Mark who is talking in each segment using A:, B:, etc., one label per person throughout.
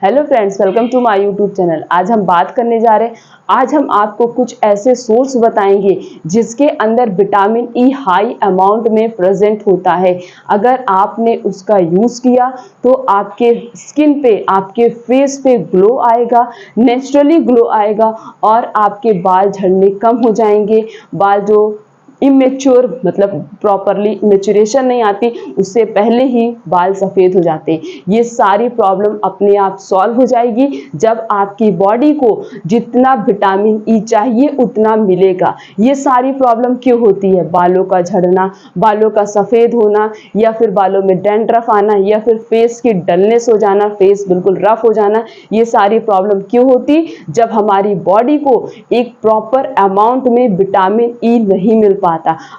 A: Hello friends, welcome to my YouTube channel. आज हम बात करने जा रहे हैं। आज हम आपको कुछ ऐसे सोर्स बताएंगे जिसके अंदर विटामिन ई हाई अमाउंट में प्रेजेंट होता है। अगर आपने उसका यूज़ किया तो आपके स्किन पे, आपके फेस पे ग्लो आएगा, नेचुरली ग्लो आएगा और आपके बाल झड़ने कम हो जाएंगे। बाल जो इमेच्योर मतलब प्रॉपरली मेचुरेशन नहीं आती, उससे पहले ही बाल सफ़ेद हो जाते हैं। ये सारी प्रॉब्लम अपने आप सॉल्व हो जाएगी जब आपकी बॉडी को जितना विटामिन ई चाहिए उतना मिलेगा। ये सारी प्रॉब्लम क्यों होती है? बालों का झड़ना, बालों का सफ़ेद होना, या फिर बालों में डैंड्रफ आना, या फिर फेस की डलनेस हो जाना, फेस बिल्कुल रफ हो जाना। ये सारी प्रॉब्लम क्यों होती? जब हमारी बॉडी को एक प्रॉपर अमाउंट में विटामिन ई नहीं मिल पाता।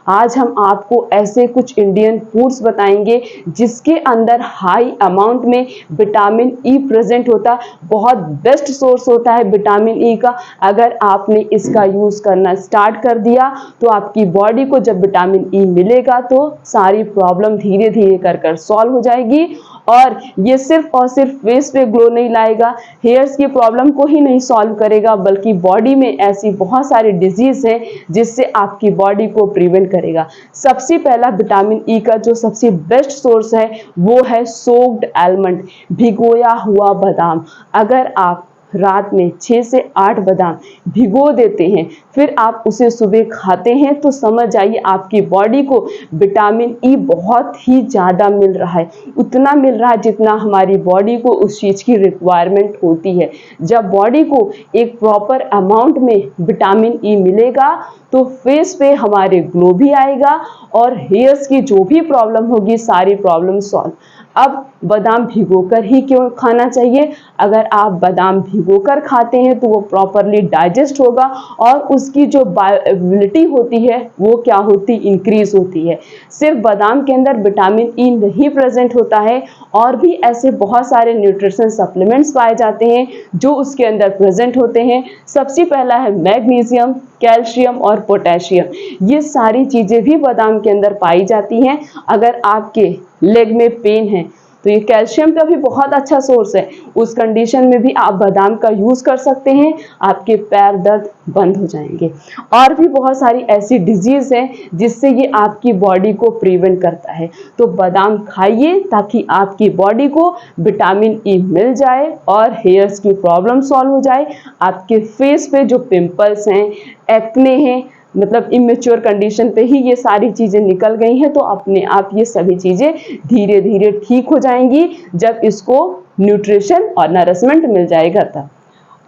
A: आज हम आपको ऐसे कुछ इंडियन फूड्स बताएंगे जिसके अंदर हाई अमाउंट में विटामिन ई प्रेजेंट होता। बहुत बेस्ट सोर्स होता है विटामिन ई का। अगर आपने इसका यूज करना स्टार्ट कर दिया तो आपकी बॉडी को जब विटामिन ई मिलेगा तो सारी प्रॉब्लम धीरे धीरे कर सॉल्व हो जाएगी। और ये सिर्फ और सिर्फ फेस पे ग्लो नहीं लाएगा, हेयर्स की प्रॉब्लम को ही नहीं सॉल्व करेगा, बल्कि बॉडी में ऐसी बहुत सारी डिजीज हैं जिससे आपकी बॉडी को प्रिवेंट करेगा। सबसे पहला विटामिन ई का जो सबसे बेस्ट सोर्स है वो है सोक्ड आलमंड, भिगोया हुआ बादाम। अगर आप रात में 6 से 8 बादाम भिगो देते हैं, फिर आप उसे सुबह खाते हैं, तो समझ जाइए आपकी बॉडी को विटामिन ई बहुत ही ज़्यादा मिल रहा है। उतना मिल रहा है जितना हमारी बॉडी को उस चीज़ की रिक्वायरमेंट होती है। जब बॉडी को एक प्रॉपर अमाउंट में विटामिन ई मिलेगा तो फेस पे हमारे ग्लो भी आएगा और हेयर्स की जो भी प्रॉब्लम होगी सारी प्रॉब्लम सॉल्व। अब बादाम भिगोकर ही क्यों खाना चाहिए? अगर आप बादाम भिगोकर खाते हैं तो वो प्रॉपरली डाइजेस्ट होगा और उसकी जो बायोएबिलिटी होती है वो क्या होती? इंक्रीज होती है। सिर्फ बादाम के अंदर विटामिन ई नहीं प्रेजेंट होता है, और भी ऐसे बहुत सारे न्यूट्रिशन सप्लीमेंट्स पाए जाते हैं जो उसके अंदर प्रेजेंट होते हैं। सबसे पहला है मैग्नीशियम, कैल्शियम और पोटेशियम। ये सारी चीज़ें भी बादाम के अंदर पाई जाती हैं। अगर आपके लेग में पेन है तो ये कैल्शियम का भी बहुत अच्छा सोर्स है। उस कंडीशन में भी आप बादाम का यूज़ कर सकते हैं, आपके पैर दर्द बंद हो जाएंगे। और भी बहुत सारी ऐसी डिजीज हैं जिससे ये आपकी बॉडी को प्रिवेंट करता है। तो बादाम खाइए ताकि आपकी बॉडी को विटामिन ई मिल जाए और हेयर्स की प्रॉब्लम सॉल्व हो जाए। आपके फेस पे जो पिंपल्स हैं, एक्ने हैं, मतलब इमेच्योर कंडीशन पे ही ये सारी चीज़ें निकल गई हैं, तो अपने आप ये सभी चीज़ें धीरे धीरे ठीक हो जाएंगी जब इसको न्यूट्रिशन और नरिशमेंट मिल जाएगा तब।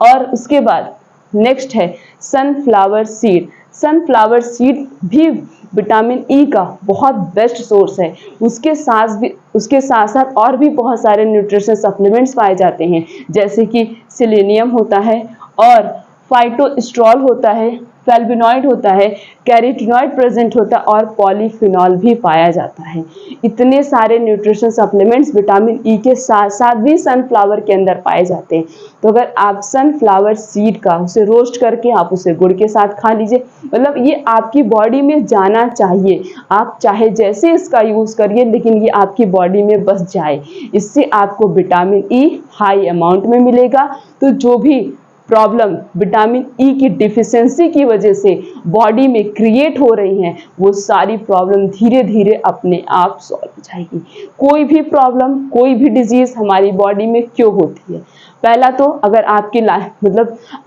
A: और उसके बाद नेक्स्ट है सनफ्लावर सीड। सनफ्लावर सीड भी विटामिन ई का बहुत बेस्ट सोर्स है। उसके साथ साथ और भी बहुत सारे न्यूट्रिशन सप्लीमेंट्स पाए जाते हैं, जैसे कि सेलेनियम होता है और फाइटोस्ट्रॉल होता है, फ्लेवोनॉइड होता है, कैरोटीनॉइड प्रेजेंट होता है और पॉलीफिनॉल भी पाया जाता है। इतने सारे न्यूट्रिशन सप्लीमेंट्स विटामिन ई के साथ साथ भी सनफ्लावर के अंदर पाए जाते हैं। तो अगर आप सनफ्लावर सीड का उसे रोस्ट करके आप उसे गुड़ के साथ खा लीजिए, मतलब ये आपकी बॉडी में जाना चाहिए। आप चाहे जैसे इसका यूज़ करिए, लेकिन ये आपकी बॉडी में बस जाए। इससे आपको विटामिन ई हाई अमाउंट में मिलेगा। तो जो भी प्रॉब्लम विटामिन ई की डिफिशियंसी की वजह से बॉडी में क्रिएट हो रही हैं, वो सारी प्रॉब्लम धीरे धीरे अपने आप सॉल्व हो जाएगी। कोई भी प्रॉब्लम, कोई भी डिजीज हमारी बॉडी में क्यों होती है? पहला तो अगर आपकी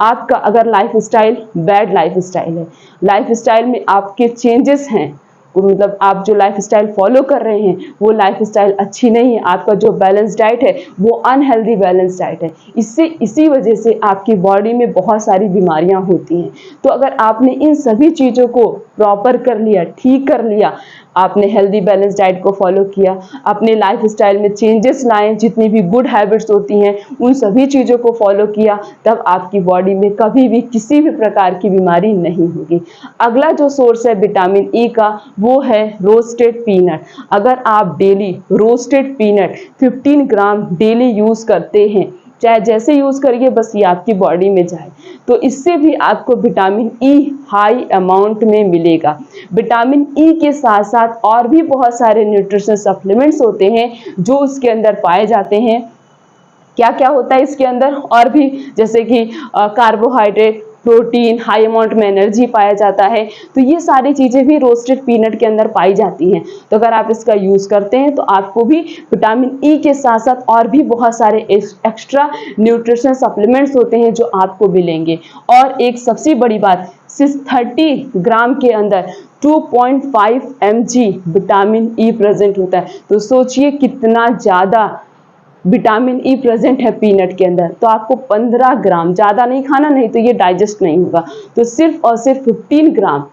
A: आपका अगर life style bad life style है, लाइफ स्टाइल में आपके चेंजेस हैं, मतलब आप जो लाइफ स्टाइल फॉलो कर रहे हैं वो लाइफ स्टाइल अच्छी नहीं है, आपका जो बैलेंस डाइट है वो अनहेल्दी बैलेंस डाइट है, इसी वजह से आपकी बॉडी में बहुत सारी बीमारियां होती हैं। तो अगर आपने इन सभी चीज़ों को प्रॉपर कर लिया, ठीक कर लिया, आपने हेल्दी बैलेंस डाइट को फॉलो किया, अपने लाइफ स्टाइल में चेंजेस लाए, जितनी भी गुड हैबिट्स होती हैं उन सभी चीज़ों को फॉलो किया, तब आपकी बॉडी में कभी भी किसी भी प्रकार की बीमारी नहीं होगी। अगला जो सोर्स है विटामिन ई का वो है रोस्टेड पीनट। अगर आप डेली रोस्टेड पीनट 15 ग्राम डेली यूज़ करते हैं, चाहे जैसे यूज़ करिए, बस ये आपकी बॉडी में जाए, तो इससे भी आपको विटामिन ई हाई अमाउंट में मिलेगा। विटामिन ई के साथ साथ और भी बहुत सारे न्यूट्रिशन सप्लीमेंट्स होते हैं जो उसके अंदर पाए जाते हैं। क्या क्या होता है इसके अंदर, और भी जैसे कि कार्बोहाइड्रेट, प्रोटीन, हाई अमाउंट में एनर्जी पाया जाता है। तो ये सारी चीज़ें भी रोस्टेड पीनट के अंदर पाई जाती हैं। तो अगर आप इसका यूज़ करते हैं तो आपको भी विटामिन ई के साथ साथ और भी बहुत सारे एक्स्ट्रा न्यूट्रिशन सप्लीमेंट्स होते हैं जो आपको मिलेंगे। और एक सबसे बड़ी बात, 30 ग्राम के अंदर 2.5 mg विटामिन ई प्रेजेंट होता है। तो सोचिए कितना ज़्यादा विटामिन ई प्रेजेंट है पीनट के अंदर। तो आपको 15 ग्राम, ज़्यादा नहीं खाना, नहीं तो ये डाइजेस्ट नहीं होगा। तो सिर्फ और सिर्फ 15 ग्राम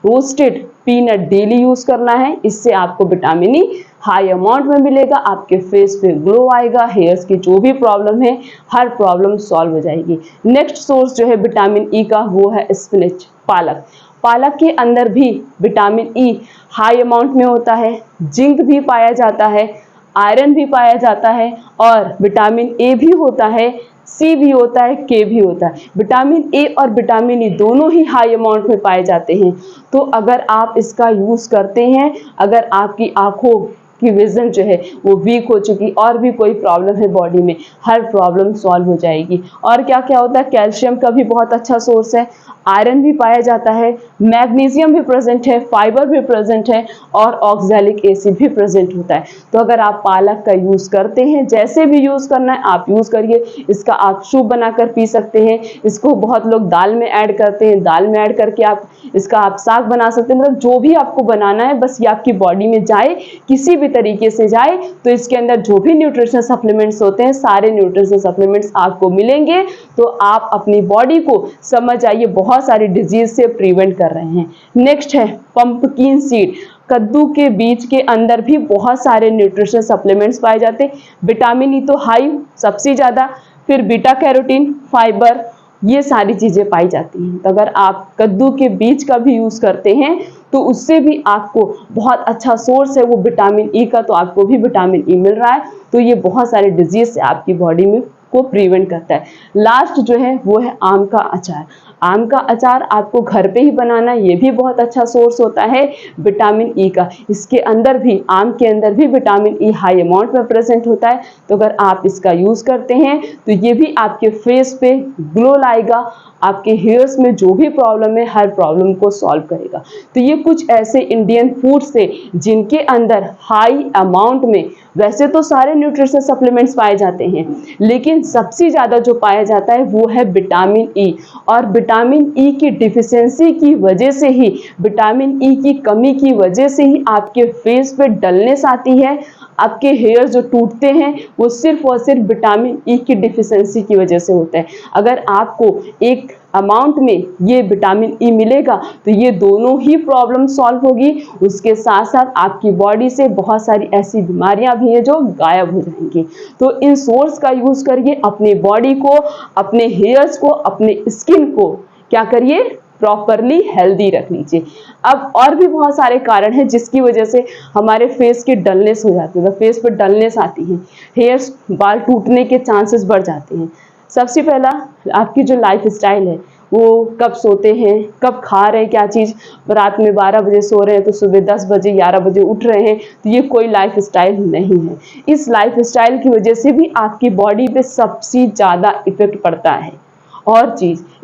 A: रोस्टेड पीनट डेली यूज करना है। इससे आपको विटामिन ई हाई अमाउंट में मिलेगा, आपके फेस पे ग्लो आएगा, हेयर्स की जो भी प्रॉब्लम है हर प्रॉब्लम सॉल्व हो जाएगी। नेक्स्ट सोर्स जो है विटामिन ई का वो है स्पिनच, पालक। पालक के अंदर भी विटामिन ई हाई अमाउंट में होता है, जिंक भी पाया जाता है, आयरन भी पाया जाता है, और विटामिन ए भी होता है, सी भी होता है, के भी होता है। विटामिन ए और विटामिन ई दोनों ही हाई अमाउंट में पाए जाते हैं। तो अगर आप इसका यूज़ करते हैं, अगर आपकी आंखों की विजन जो है वो वीक हो चुकी, और भी कोई प्रॉब्लम है बॉडी में, हर प्रॉब्लम सॉल्व हो जाएगी। और क्या क्या होता है, कैल्शियम का भी बहुत अच्छा सोर्स है, आयरन भी पाया जाता है, मैग्नीशियम भी प्रेजेंट है, फाइबर भी प्रेजेंट है, और ऑक्सैलिक एसिड भी प्रेजेंट होता है। तो अगर आप पालक का यूज़ करते हैं, जैसे भी यूज़ करना है आप यूज़ करिए। इसका आप सूप बनाकर पी सकते हैं, इसको बहुत लोग दाल में ऐड करते हैं, दाल में ऐड करके आप इसका आप साग बना सकते हैं। मतलब जो भी आपको बनाना है, बस ये आपकी बॉडी में जाए, किसी भी तरीके से जाए, तो इसके अंदर जो भी न्यूट्रिशन सप्लीमेंट्स होते हैं सारे न्यूट्रिशन सप्लीमेंट्स आपको मिलेंगे। तो आप अपनी बॉडी को समझ आइए बहुत सारी डिजीज से प्रिवेंट कर रहे हैं। नेक्स्ट है पंपकिन सीड, कद्दू के बीज के अंदर भी बहुत सारे न्यूट्रिशन सप्लीमेंट्स पाए जाते हैं। विटामिन ई तो हाई सबसे ज़्यादा, फिर बीटा कैरोटीन, फाइबर, ये सारी चीज़ें पाई जाती हैं। तो अगर आप कद्दू के बीज का भी यूज़ करते हैं तो उससे भी आपको बहुत अच्छा सोर्स है वो विटामिन ई का, तो आपको भी विटामिन ई मिल रहा है। तो ये बहुत सारे डिजीज से आपकी बॉडी में को प्रिवेंट करता है। लास्ट जो है वो है आम का अचार। आम का अचार आपको घर पे ही बनाना है, ये भी बहुत अच्छा सोर्स होता है विटामिन ई का। इसके अंदर भी, आम के अंदर भी विटामिन ई हाई अमाउंट में प्रेजेंट होता है। तो अगर आप इसका यूज़ करते हैं तो ये भी आपके फेस पे ग्लो लाएगा, आपके हेयर्स में जो भी प्रॉब्लम है हर प्रॉब्लम को सॉल्व करेगा। तो ये कुछ ऐसे इंडियन फूड्स थे जिनके अंदर हाई अमाउंट में, वैसे तो सारे न्यूट्रिशन सप्लीमेंट्स पाए जाते हैं, लेकिन सबसे ज़्यादा जो पाया जाता है वो है विटामिन ई। और विटामिन ई की डिफिशियंसी की वजह से ही, विटामिन ई की कमी की वजह से ही आपके फेस पे डलनेस आती है, आपके हेयर जो टूटते हैं वो सिर्फ और सिर्फ विटामिन ई की डिफिशियंसी की वजह से होता है। अगर आपको एक अमाउंट में ये विटामिन ई मिलेगा तो ये दोनों ही प्रॉब्लम सॉल्व होगी। उसके साथ साथ आपकी बॉडी से बहुत सारी ऐसी बीमारियां भी हैं जो गायब हो जाएंगी। तो इन सोर्स का यूज़ करिए, अपनी बॉडी को, अपने हेयर्स को, अपने स्किन को क्या करिए, प्रॉपरली हेल्दी रख लीजिए। अब और भी बहुत सारे कारण हैं जिसकी वजह से हमारे फेस की डलनेस हो जाती है, फेस पर डलनेस आती है, हेयर्स, बाल टूटने के चांसेस बढ़ जाते हैं। सबसे पहला, आपकी जो लाइफ स्टाइल है, वो कब सोते हैं, कब खा रहे हैं क्या चीज़, रात में 12 बजे सो रहे हैं तो सुबह 10 बजे 11 बजे उठ रहे हैं, तो ये कोई लाइफ स्टाइल नहीं है। इस लाइफ स्टाइल की वजह से भी आपकी बॉडी पे सबसे ज़्यादा इफेक्ट पड़ता है। और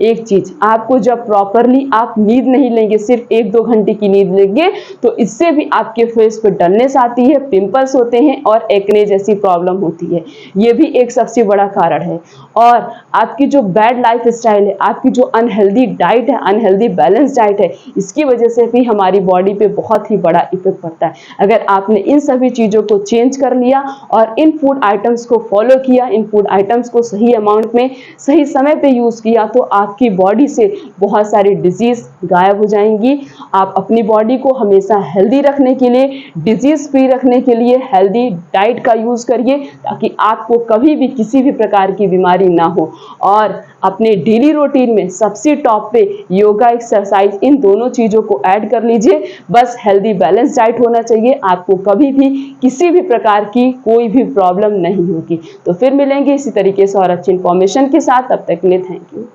A: एक चीज़, आपको जब प्रॉपरली आप नींद नहीं लेंगे, सिर्फ 1-2 घंटे की नींद लेंगे, तो इससे भी आपके फेस पे डलनेस आती है, पिंपल्स होते हैं और एक्ने जैसी प्रॉब्लम होती है। ये भी एक सबसे बड़ा कारण है। और आपकी जो बैड लाइफ स्टाइल है, आपकी जो अनहेल्दी डाइट है, अनहेल्दी बैलेंस डाइट है, इसकी वजह से भी हमारी बॉडी पे बहुत ही बड़ा इफेक्ट पड़ता है। अगर आपने इन सभी चीज़ों को चेंज कर लिया और इन फूड आइटम्स को फॉलो किया, इन फूड आइटम्स को सही अमाउंट में सही समय पे यूज़ किया, तो आपकी बॉडी से बहुत सारी डिजीज गायब हो जाएंगी। आप अपनी बॉडी को हमेशा हेल्दी रखने के लिए, डिजीज फ्री रखने के लिए हेल्दी डाइट का यूज़ करिए, ताकि आपको कभी भी किसी भी प्रकार की बीमारी ना हो। और अपने डेली रूटीन में सबसे टॉप पे योगा, एक्सरसाइज, इन दोनों चीज़ों को ऐड कर लीजिए। बस हेल्दी बैलेंस डाइट होना चाहिए, आपको कभी भी किसी भी प्रकार की कोई भी प्रॉब्लम नहीं होगी। तो फिर मिलेंगे इसी तरीके से और अच्छी इन्फॉर्मेशन के साथ, तब तक के लिए थैंक यू।